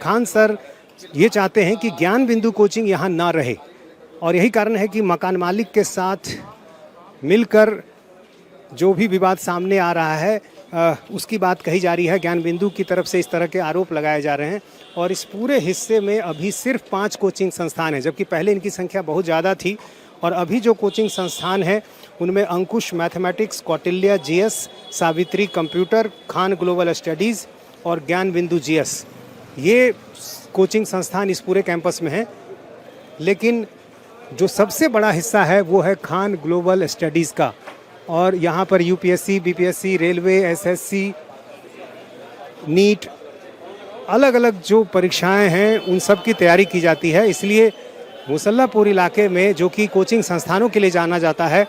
Khan sir ये चाहते हैं कि ज्ञान बिंदु कोचिंग यहाँ ना रहे, और यही कारण है कि मकान मालिक के साथ मिलकर जो भी विवाद सामने आ रहा है उसकी बात कही जा रही है। ज्ञान बिंदु की तरफ से इस तरह के आरोप लगाए जा रहे हैं, और इस पूरे हिस्से में अभी सिर्फ 5 कोचिंग संस्थान हैं, जबकि पहले इनकी संख्या बहुत ज़्यादा थी। और अभी जो कोचिंग संस्थान हैं उनमें Ankush mathematics, Kautilya GS, Savitri computer, Khan global studies और ज्ञान बिंदु जीएस, ये कोचिंग संस्थान इस पूरे कैंपस में हैं। लेकिन जो सबसे बड़ा हिस्सा है वो है खान ग्लोबल स्टडीज़ का, और यहाँ पर UPSC, BPSC, railway, SSC, NEET, अलग अलग जो परीक्षाएं हैं उन सब की तैयारी की जाती है। इसलिए मुसल्लापुर इलाके में, जो कि कोचिंग संस्थानों के लिए जाना जाता है,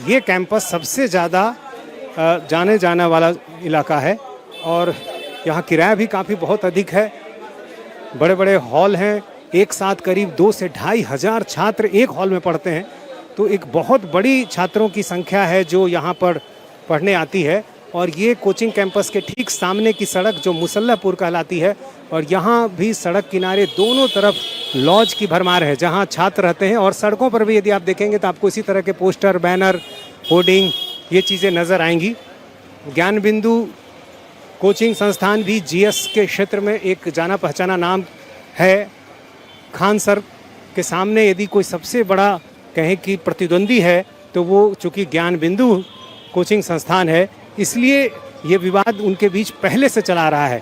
ये कैंपस सबसे ज़्यादा जाने जाने वाला इलाका है। और यहाँ किराया भी काफ़ी बहुत अधिक है, बड़े बड़े हॉल हैं, एक साथ करीब 2 से 2.5 हज़ार छात्र एक हॉल में पढ़ते हैं, तो एक बहुत बड़ी छात्रों की संख्या है जो यहाँ पर पढ़ने आती है। और ये कोचिंग कैंपस के ठीक सामने की सड़क जो मुसल्लापुर कहलाती है, और यहाँ भी सड़क किनारे दोनों तरफ लॉज की भरमार है जहाँ छात्र रहते हैं। और सड़कों पर भी यदि आप देखेंगे तो आपको इसी तरह के पोस्टर, बैनर, होर्डिंग, ये चीज़ें नज़र आएंगी। ज्ञान बिंदु कोचिंग संस्थान भी जीएस के क्षेत्र में एक जाना पहचाना नाम है। खान सर के सामने यदि कोई सबसे बड़ा कहें कि प्रतिद्वंदी है तो वो चूँकि ज्ञान बिंदु कोचिंग संस्थान है, इसलिए ये विवाद उनके बीच पहले से चला रहा है।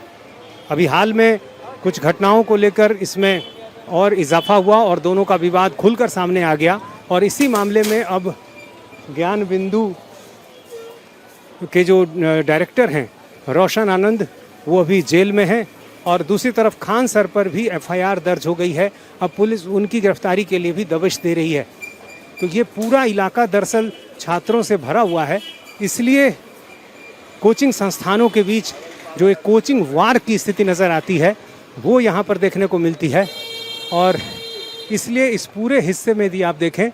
अभी हाल में कुछ घटनाओं को लेकर इसमें और इजाफा हुआ और दोनों का विवाद खुलकर सामने आ गया, और इसी मामले में अब ज्ञान बिंदु के जो डायरेक्टर हैं रोशन आनंद, वो अभी जेल में हैं, और दूसरी तरफ खान सर पर भी एफआईआर दर्ज हो गई है। अब पुलिस उनकी गिरफ्तारी के लिए भी दबिश दे रही है। तो ये पूरा इलाका दरअसल छात्रों से भरा हुआ है, इसलिए कोचिंग संस्थानों के बीच जो एक कोचिंग वार की स्थिति नज़र आती है वो यहाँ पर देखने को मिलती है। और इसलिए इस पूरे हिस्से में यदि आप देखें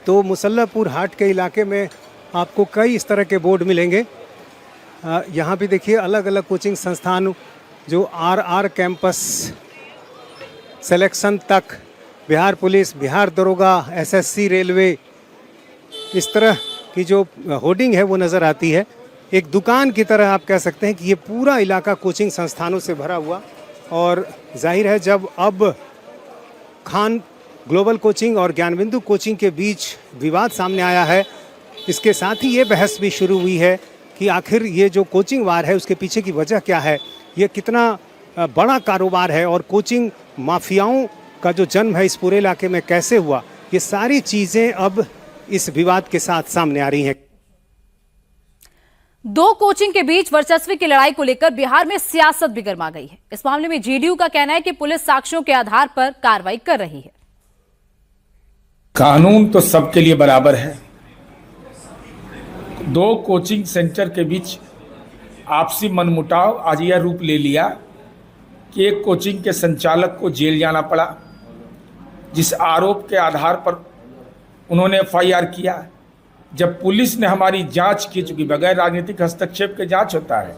तो मुसल्लापुर हाट के इलाके में आपको कई इस तरह के बोर्ड मिलेंगे। यहाँ भी देखिए अलग अलग कोचिंग संस्थान जो आरआर कैंपस सिलेक्शन तक, बिहार पुलिस, बिहार दरोगा, एसएससी, रेलवे, इस तरह की जो होर्डिंग है वो नज़र आती है। एक दुकान की तरह आप कह सकते हैं कि ये पूरा इलाका कोचिंग संस्थानों से भरा हुआ, और जाहिर है जब अब खान ग्लोबल कोचिंग और ज्ञान बिंदु कोचिंग के बीच विवाद सामने आया है, इसके साथ ही ये बहस भी शुरू हुई है कि आखिर ये जो कोचिंग वार है उसके पीछे की वजह क्या है, ये कितना बड़ा कारोबार है, और कोचिंग माफियाओं का जो जन्म है इस पूरे इलाके में कैसे हुआ, ये सारी चीज़ें अब इस विवाद के साथ सामने आ रही हैं। 2 कोचिंग के बीच वर्चस्व की लड़ाई को लेकर बिहार में सियासत भी गर्मा गई है। इस मामले में जेडीयू का कहना है कि पुलिस साक्ष्यों के आधार पर कार्रवाई कर रही है। कानून तो सबके लिए बराबर है। 2 कोचिंग सेंटर के बीच आपसी मनमुटाव आज यह रूप ले लिया कि एक कोचिंग के संचालक को जेल जाना पड़ा, जिस आरोप के आधार पर उन्होंने एफआईआर किया। जब पुलिस ने हमारी जांच की, चूंकि बगैर राजनीतिक हस्तक्षेप के जांच होता है,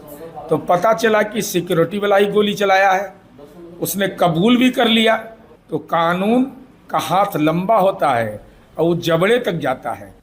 तो पता चला कि सिक्योरिटी वाला ही गोली चलाया है, उसने कबूल भी कर लिया। तो कानून का हाथ लंबा होता है और वो जबड़े तक जाता है।